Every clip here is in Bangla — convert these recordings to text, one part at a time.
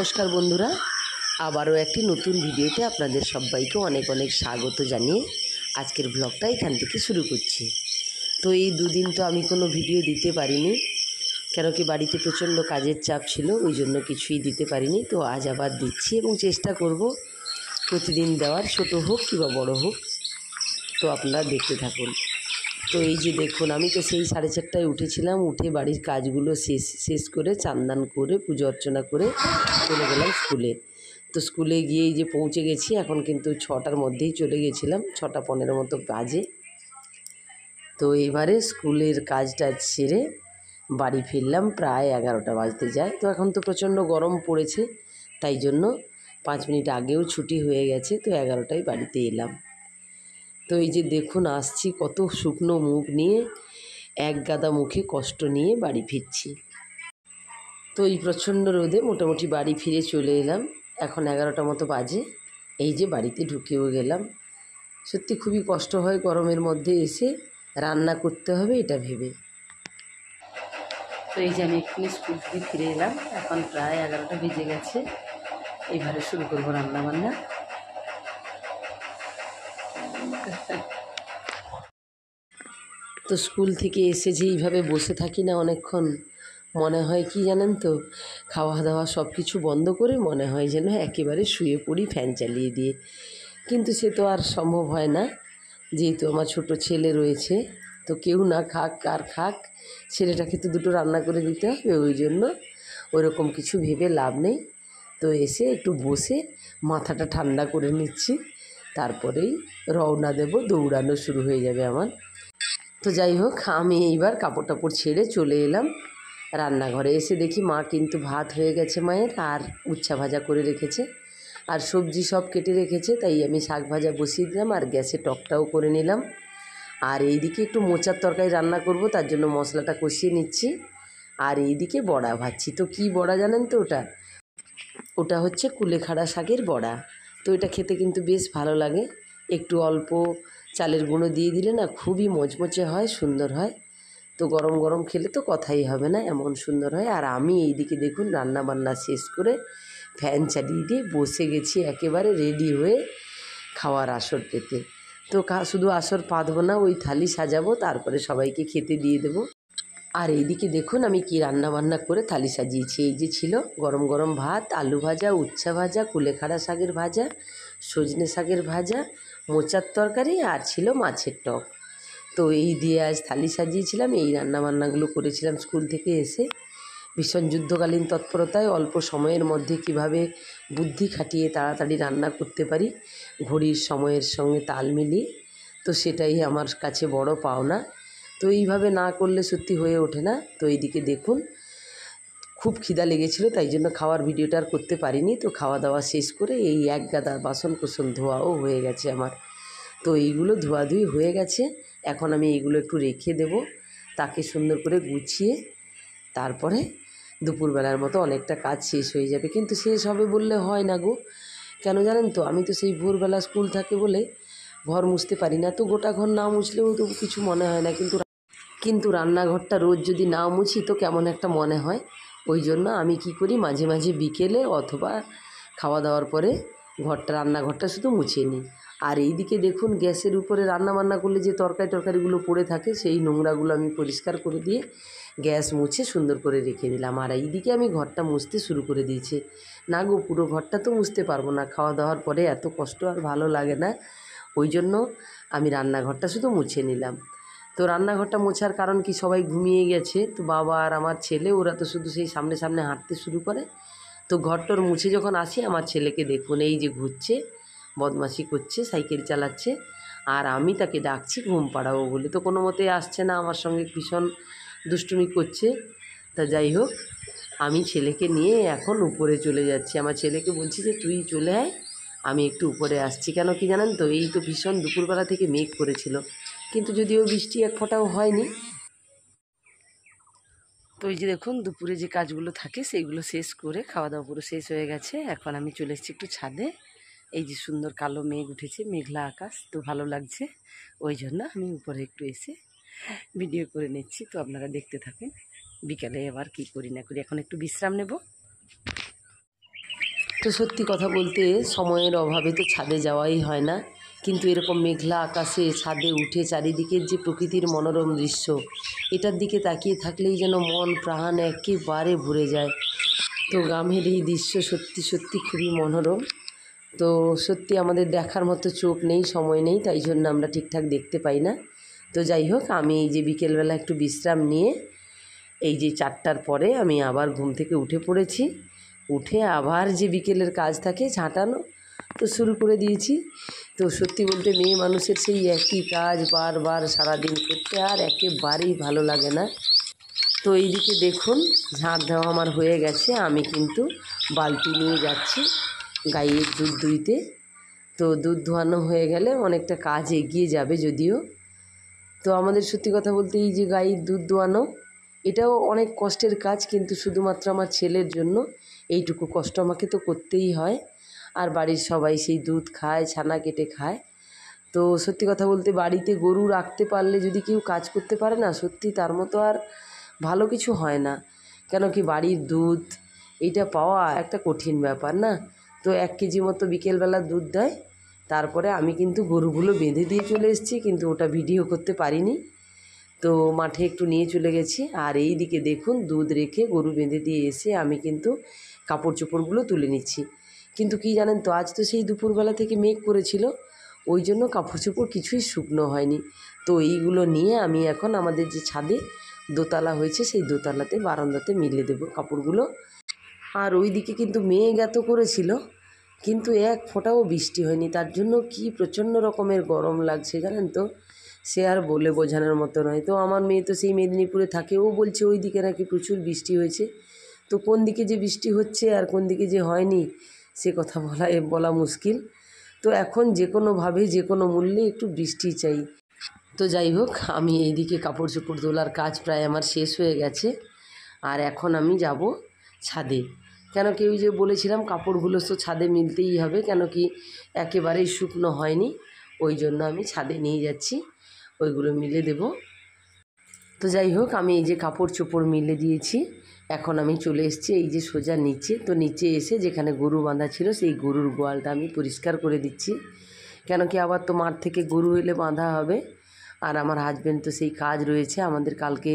নমস্কার বন্ধুরা, আবারও একটি নতুন ভিডিওতে আপনাদের সবাইকে অনেক অনেক স্বাগত জানিয়ে আজকের ব্লগটা এখান থেকে শুরু করছি। তো এই দুদিন তো আমি কোনো ভিডিও দিতে পারিনি, কেন কি বাড়িতে প্রচণ্ড কাজের চাপ ছিল, ওই জন্য কিছুই দিতে পারিনি। তো আজ আবার দিচ্ছি এবং চেষ্টা করব প্রতিদিন দেওয়ার, ছোটো হোক কিংবা বড় হোক। তো আপনারা দেখতে থাকুন। তো এই যে দেখুন, আমি তো সেই 4:30টায় উঠেছিলাম, উঠে বাড়ির কাজগুলো শেষ করে চান করে পুজো অর্চনা করে চলে গেলাম স্কুলে। তো স্কুলে গিয়ে এই যে পৌঁছে গেছি, এখন কিন্তু 6টার মধ্যেই চলে গেছিলাম, 6:15 মতো বাজে। তো এবারে স্কুলের কাজটা সেরে বাড়ি ফিরলাম, প্রায় 11টা বাজতে যায়। তো এখন তো প্রচণ্ড গরম পড়েছে, তাই জন্য 5 মিনিট আগেও ছুটি হয়ে গেছে। তো 11টায় বাড়িতে এলাম। তো এই যে দেখুন, আসছি কত শুকনো মুখ নিয়ে, এক গাদা মুখে কষ্ট নিয়ে বাড়ি ফিরছি। তো এই প্রচণ্ড রোদে মোটামুটি বাড়ি ফিরে চলে এলাম, এখন 11টা মতো বাজে। এই যে বাড়িতে ঢুকেও গেলাম। সত্যি খুবই কষ্ট হয় গরমের মধ্যে এসে রান্না করতে হবে এটা ভেবে। তো এই যে আমি এক্ষুনি স্কুল থেকে ফিরে এলাম, এখন প্রায় 11টা বেজে গেছে। এইভাবে শুরু করবো রান্না বান্না। তো স্কুল থেকে এসে যে এইভাবে বসে থাকি না অনেকক্ষণ, মনে হয় কি জানেন তো, খাওয়া দাওয়া সব কিছু বন্ধ করে মনে হয় যেন একেবারে শুয়ে পড়ি ফ্যান চালিয়ে দিয়ে। কিন্তু সে তো আর সম্ভব হয় না, যেহেতু আমার ছোট ছেলে রয়েছে। তো কেউ না খাক কার খাক, ছেলেটাকে তো দুটো রান্না করে দিতে হবে, ওই জন্য ওরকম কিছু ভেবে লাভ নেই। তো এসে একটু বসে মাথাটা ঠান্ডা করে নিচ্ছি, তারপরেই রওনা দেব, দৌড়ানো শুরু হয়ে যাবে আমার। তো যাই হোক, আমি এইবার কাপড় টাপড় ছেড়ে চলে এলাম রান্নাঘরে। এসে দেখি মা কিন্তু ভাত হয়ে গেছে মায়ের, আর উচ্ছা ভাজা করে রেখেছে, আর সবজি সব কেটে রেখেছে। তাই আমি শাক ভাজা বসিয়ে দিলাম, আর গ্যাসে টকটাও করে নিলাম। আর এইদিকে একটু মোচার তরকারি রান্না করব, তার জন্য মশলাটা কষিয়ে নিচ্ছি। আর এইদিকে বড়া ভাজছি। তো কি বড়া জানেন তো, ওটা হচ্ছে কুলেখাড়া শাকের বড়া। তো এটা খেতে কিন্তু বেশ ভালো লাগে, একটু অল্প চালের গুঁড়ো দিয়ে দিলে না খুবই মচমচে হয়, সুন্দর হয়। তো গরম গরম খেলে তো কথাই হবে না, এমন সুন্দর হয়। আর আমি এইদিকে দেখুন রান্না বান্না শেষ করে ফ্যান চালিয়ে দিয়ে বসে গেছি একেবারে রেডি হয়ে খাওয়ার আসর পেতে। তো শুধু আসর পাতবো না, ওই থালি সাজাবো, তারপরে সবাইকে খেতে দিয়ে দেবো। আর এইদিকে দেখুন আমি কি রান্না বান্না করে থালি সাজিয়েছি। এই যে ছিল গরম গরম ভাত, আলু ভাজা, উচ্ছা ভাজা, কুলেখাড়া শাকের ভাজা, সজনে শাকের ভাজা, মোচার তরকারি, আর ছিল মাছের টক। তো এই দিয়ে আজ থালি সাজিয়েছিলাম। এই রান্নাবান্নাগুলো করেছিলাম স্কুল থেকে এসে। ভীষণ যুদ্ধকালীন তৎপরতায় অল্প সময়ের মধ্যে কিভাবে বুদ্ধি খাটিয়ে তাড়াতাড়ি রান্না করতে পারি ঘড়ির সময়ের সঙ্গে তাল মিলিয়ে, তো সেটাই আমার কাছে বড় পাওনা। তো এইভাবে না করলে সত্যি হয়ে ওঠে না। তো এইদিকে দেখুন, খুব খিদা লেগেছিলো, তাই জন্য খাওয়ার ভিডিওটা আর করতে পারিনি। তো খাওয়া দাওয়া শেষ করে এই এক গাদা বাসন কোসন ধোয়াও হয়ে গেছে আমার। তো এইগুলো ধোয়াধুয়ি হয়ে গেছে, এখন আমি এইগুলো একটু রেখে দেব, তাকে সুন্দর করে গুছিয়ে। তারপরে দুপুরবেলার মতো অনেকটা কাজ শেষ হয়ে যাবে। কিন্তু শেষ হবে বললে হয় না গো, কেন জানেন তো, আমি তো সেই ভোরবেলা স্কুল থাকে বলে ঘর মুছতে পারি না। তো গোটা ঘর না মুছলেও তো কিছু মনে হয় না, কিন্তু রান্নাঘরটা রোজ যদি না মুছি তো কেমন একটা মনে হয়। ওই জন্য আমি কি করি, মাঝে মাঝে বিকেলে অথবা খাওয়া দাওয়ার পরে রান্নাঘরটা শুধু মুছে নিই। আর এইদিকে দেখুন, গ্যাসের উপরে রান্না বান্না করলে যে তরকারিগুলো পড়ে থাকে, সেই নোংরাগুলো আমি পরিষ্কার করে দিয়ে গ্যাস মুছে সুন্দর করে রেখে দিলাম। আর এইদিকে আমি ঘরটা মুছতে শুরু করে দিয়েছি। না গো, পুরো ঘরটা তো মুছতে পারবো না, খাওয়া দাওয়ার পরে এত কষ্ট আর ভালো লাগে না। ওই জন্য আমি রান্নাঘরটা শুধু মুছে নিলাম। তো রান্নাঘরটা মোছার কারণ কি, সবাই ঘুমিয়ে গেছে। তো বাবা আর আমার ছেলে, ওরা তো শুধু সেই সামনে সামনে হাঁটতে শুরু করে। তো ঘরটর মুছে যখন আসি, আমার ছেলেকে দেখুন এই যে ঘুরছে, বদমাশি করছে, সাইকেল চালাচ্ছে, আর আমি তাকে ডাকছি ঘুম পাড়াবো বলে। তো কোনো মতেই আসছে না, আমার সঙ্গে ভীষণ দুষ্টুমি করছে। তা যাই হোক, আমি ছেলেকে নিয়ে এখন উপরে চলে যাচ্ছি। আমার ছেলেকে বলছি যে তুই চলে আয়, আমি একটু উপরে আসছি। কেন কি জানেন তো, এই তো ভীষণ দুপুরবেলা থেকে মেঘ করেছিল, কিন্তু যদিও বৃষ্টি এক ফোঁটাও হয়নি। তো এই যে দেখুন, দুপুরে যে কাজগুলো থাকে সেইগুলো শেষ করে খাওয়া দাওয়া পুরো শেষ হয়ে গেছে। এখন আমি চলে এসেছি একটু ছাদে। এই যে সুন্দর কালো মেঘ উঠেছে, মেঘলা আকাশ, তো ভালো লাগছে। ওই জন্য আমি উপরে একটু এসে ভিডিও করে নিচ্ছি। তো আপনারা দেখতে থাকেন বিকালে আবার কি করি না করি। এখন একটু বিশ্রাম নেব। তো সত্যি কথা বলতে সময়ের অভাবে তো ছাদে যাওয়াই হয় না, কিন্তু এরকম মেঘলা আকাশে ছাদে উঠে চারিদিকের যে প্রকৃতির মনোরম দৃশ্য, এটার দিকে তাকিয়ে থাকলেই যেন মন প্রাণ একেবারে ভরে যায়। তো গ্রামের এই দৃশ্য সত্যি সত্যি খুবই মনোরম। তো সত্যি আমাদের দেখার মতো চোখ নেই, সময় নেই, তাই জন্য আমরা ঠিকঠাক দেখতে পাই না। তো যাই হোক, আমি এই যে বিকেলবেলা একটু বিশ্রাম নিয়ে এই যে 4টার পরে আমি আবার ঘুম থেকে উঠে পড়েছি। উঠে আবার যে বিকেলের কাজ থাকে ঝাঁটানো, তো শুরু করে দিয়েছি। তো সত্যি বলতে মেয়ে মানুষের সেই একই কাজ বারবার সারাদিন করতে আর একেবারেই ভালো লাগে না। তো এইদিকে দেখুন, ঝাঁট দেওয়া আমার হয়ে গেছে, আমি কিন্তু বালতি নিয়ে যাচ্ছি গাইয়ের দুধ দুইতে। তো দুধ ধোয়ানো হয়ে গেলে অনেকটা কাজ এগিয়ে যাবে যদিও। তো আমাদের সত্যি কথা বলতে এই যে গাইয়ের দুধ দোয়ানো, এটাও অনেক কষ্টের কাজ, কিন্তু শুধুমাত্র আমার ছেলের জন্য এইটুকু কষ্ট আমাকে তো করতেই হয়। আর বাড়ির সবাই সেই দুধ খায়, ছানা কেটে খায়। তো সত্যি কথা বলতে বাড়িতে গরু রাখতে পারলে যদি কেউ কাজ করতে পারে না, সত্যি তার মতো আর ভালো কিছু হয় না। কেন কি বাড়ির দুধ এইটা পাওয়া একটা কঠিন ব্যাপার না। তো 1 কেজি মতো বিকেলবেলা দুধ দেয়। তারপরে আমি কিন্তু গরুগুলো বেঁধে দিয়ে চলে এসেছি, কিন্তু ওটা ভিডিও করতে পারিনি। তো মাঠে একটু নিয়ে চলে গেছি। আর এই দিকে দেখুন, দুধ রেখে গরু বেঁধে দিয়ে এসে আমি কিন্তু কাপড় চোপড়গুলো তুলে নিচ্ছি। কিন্তু কি জানেন তো, আজ তো সেই দুপুরবেলা থেকে মেঘ করেছিল, ওই জন্য কাপড় চোপড় কিছুই শুকনো হয়নি। তো এইগুলো নিয়ে আমি এখন আমাদের যে ছাদে দোতলা হয়েছে সেই দোতলাতে বারান্দাতে মিলে দেবো কাপড়গুলো। আর ওই দিকে কিন্তু মেঘ এত করেছিল, কিন্তু এক ফোঁটাও বৃষ্টি হয়নি। তার জন্য কি প্রচণ্ড রকমের গরম লাগছে জানেন তো, সে আর বলে বোঝানোর মতো নয়। তো আমার মেয়ে তো সেই মেদিনীপুরে থাকে, ও বলছে ওই দিকে নাকি প্রচুর বৃষ্টি হয়েছে। তো কোন দিকে যে বৃষ্টি হচ্ছে আর কোন দিকে যে হয়নি সে কথা বলা মুশকিল। তো এখন যে কোনোভাবে যে কোনো মূল্যে একটু বৃষ্টি চাই। তো যাই হোক, আমি এইদিকে কাপড় চোপড় তোলার কাজ প্রায় আমার শেষ হয়ে গেছে। আর এখন আমি যাব ছাদে। কেন কি ওই যে বলেছিলাম কাপড়গুলো তো ছাদে মিলতেই হবে, কেন কি একেবারেই শুকনো হয়নি, ওই জন্য আমি ছাদে নিয়ে যাচ্ছি, ওইগুলো মিলে দেব। তো যাই হোক, আমি এই যে কাপড় চোপড় মিলে দিয়েছি, এখন আমি চলে এসেছি এই যে সোজা নিচে। তো নিচে এসে যেখানে গরু বাঁধা ছিল সেই গরুর গোয়ালটা আমি পরিষ্কার করে দিচ্ছি। কেন কি আবার তো মাঠ থেকে গরু এলে বাঁধা হবে। আর আমার হাজব্যান্ড তো সেই কাজ রয়েছে, আমাদের কালকে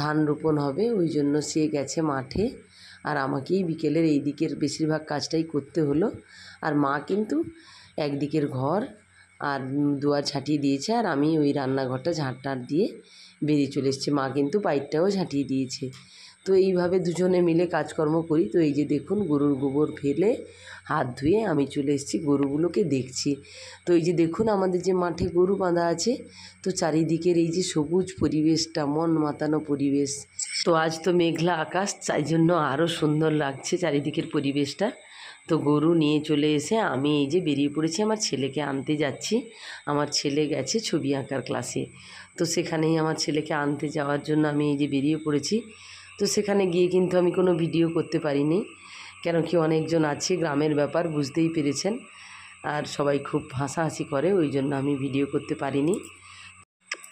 ধান রোপণ হবে, ওই জন্য সে গেছে মাঠে। আর আমাকেই বিকেলের এই দিকের বেশিরভাগ কাজটাই করতে হলো। আর মা কিন্তু একদিকের ঘর আর দুয়ার ঝাঁটিয়ে দিয়েছে, আর আমি ওই রান্নাঘরটা ঝাঁট টাট দিয়ে বেরিয়ে চলে এসেছি। মা কিন্তু বাইরটাও ঝাঁটিয়ে দিয়েছে। তো এইভাবে দুজনে মিলে কাজকর্ম করি। তো এই যে দেখুন, গরুর গোবর ফেলে হাত ধুয়ে আমি চলে এসেছি, গরুগুলোকে দেখছি। তো এই যে দেখুন, আমাদের যে মাঠে গরু বাঁধা আছে, তো চারিদিকের এই যে সবুজ পরিবেশটা, মন মাতানো পরিবেশ। তো আজ তো মেঘলা আকাশ, তাই জন্য আরও সুন্দর লাগছে চারিদিকের পরিবেশটা। তো গরু নিয়ে চলে এসে আমি এই যে বেরিয়ে পড়েছি, আমার ছেলেকে আনতে যাচ্ছি। আমার ছেলে গেছে ছবি আঁকার ক্লাসে, তো সেখানেই আমার ছেলেকে আনতে যাওয়ার জন্য আমি এই যে বেরিয়ে পড়েছি। তো সেখানে গিয়ে কিন্তু আমি কোনো ভিডিও করতে পারিনি, কেন কি অনেকজন আছে, গ্রামের ব্যাপার বুঝতেই পেরেছেন, আর সবাই খুব হাসাহাসি করে, ওই জন্য আমি ভিডিও করতে পারিনি।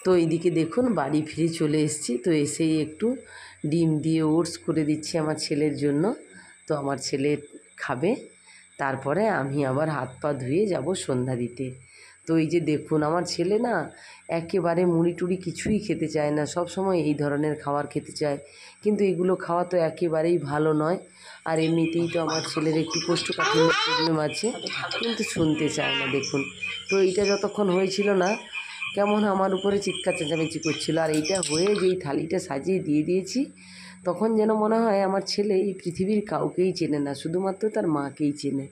তো এইদিকে দেখুন, বাড়ি ফিরে চলে এসেছি। তো এসেই একটু ডিম দিয়ে ওটস করে দিচ্ছি আমার ছেলের জন্য। তো আমার ছেলে খাবে, তারপরে আমি আবার হাত পা ধুয়ে যাব সন্ধ্যা দিতে। তো এই যে দেখুন, আমার ছেলে না একেবারে মুড়ি টুড়ি কিছুই খেতে চায় না, সব সময় এই ধরনের খাবার খেতে চায়, কিন্তু এগুলো খাওয়া তো একেবারেই ভালো নয়। আর এমনিতেই তো আমার ছেলের একটু কোষ্ঠকাঠিন্যের প্রবলেম আছে, কিন্তু শুনতে চায় না দেখুন। তো এইটা যতক্ষণ হয়েছিল না, কেমন আমার উপরে চিৎকার চেঁচামেচি করছিল। আর এইটা হয়ে যেই থালিটা সাজিয়ে দিয়ে দিয়েছি, তখন যেন মনে হয় আমার ছেলে এই পৃথিবীর কাউকেই চেনে না, শুধুমাত্র তার মাকেই চেনে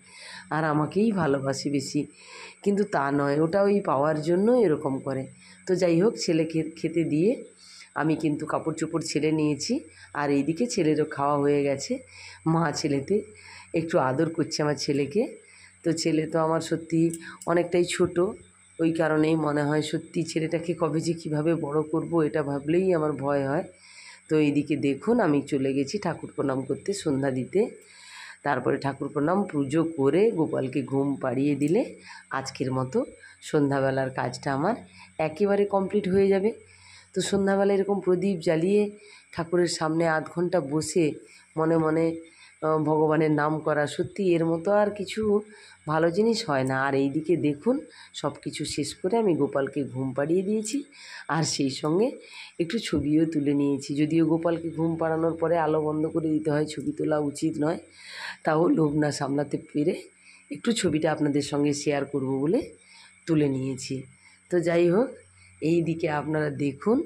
আর আমাকেই ভালোবাসে বেশি। কিন্তু তা নয়, ওটা ওই পাওয়ার জন্য এরকম করে। তো যাই হোক, ছেলেকে খেতে দিয়ে আমি কিন্তু কাপড় চোপড় ছেড়ে নিয়েছি। আর এইদিকে ছেলেরও খাওয়া হয়ে গেছে। মা ছেলেতে একটু আদর করছে আমার ছেলেকে। তো ছেলে তো আমার সত্যি অনেকটাই ছোট, ওই কারণেই মনে হয় সত্যি ছেলেটাকে কবে যে কীভাবে বড় করব, এটা ভাবলেই আমার ভয় হয়। তো এইদিকে দেখুন, আমি চলে গেছি ঠাকুর প্রণাম করতে, সন্ধ্যা দিতে। তারপরে ঠাকুর প্রণাম পুজো করে গোপালকে ঘুম পাড়িয়ে দিলে আজকের মতো সন্ধ্যাবেলার কাজটা আমার একেবারে কমপ্লিট হয়ে যাবে। তো সন্ধ্যাবেলা এরকম প্রদীপ জ্বালিয়ে ঠাকুরের সামনে আধ ঘন্টা বসে মনে মনে ভগবানের নাম করা, সত্যি এর মতো আর কিছু ভালো জিনিস হয় না। আর এইদিকে দেখুন সব কিছু শেষ করে আমি গোপালকে ঘুম পাড়িয়ে দিয়েছি, আর সেই সঙ্গে একটু ছবিও তুলে নিয়েছি। যদিও গোপালকে ঘুম পাড়ানোর পরে আলো বন্ধ করে দিতে হয়, ছবি তোলা উচিত নয়, তাও লোভ না সামলাতে পেরে একটু ছবিটা আপনাদের সঙ্গে শেয়ার করব বলে তুলে নিয়েছি। তো যাই হোক, এই দিকে আপনারা দেখুন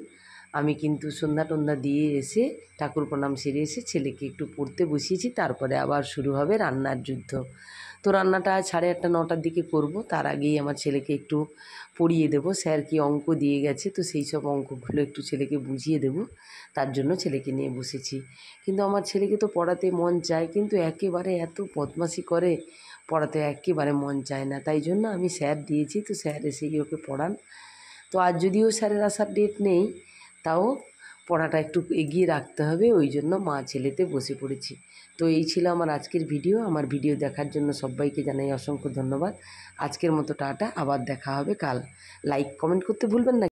আমি কিন্তু সন্ধ্যা টন্ধা দিয়ে এসে ঠাকুর প্রণাম সেরে এসে ছেলেকে একটু পড়তে বসিয়েছি, তারপরে আবার শুরু হবে রান্নার যুদ্ধ। তো রান্নাটা 8:30 9টার দিকে করব, তার আগেই আমার ছেলেকে একটু পড়িয়ে দেবো। স্যার কি অঙ্ক দিয়ে গেছে, তো সেই সব অঙ্কগুলো একটু ছেলেকে বুঝিয়ে দেবো, তার জন্য ছেলেকে নিয়ে বসেছি। কিন্তু আমার ছেলেকে তো পড়াতে মন চায়, কিন্তু একেবারে এত বদমাশি করে, পড়াতে একেবারে মন চায় না। তাই জন্য আমি স্যার দিয়েছি, তো স্যার এসেই ওকে পড়ান। তো আজ যদিও স্যারের আসার ডেট নেই, তাও পড়াটা একটু এগিয়ে রাখতে হবে, ওই জন্য মা ছেলেতে বসে পড়েছি। তো এই ছিল আমার আজকের ভিডিও। আমার ভিডিও দেখার জন্য সবাইকে জানাই অসংখ্য ধন্যবাদ। আজকের মতো টাটা, আবার দেখা হবে কাল। লাইক কমেন্ট করতে ভুলবেন না।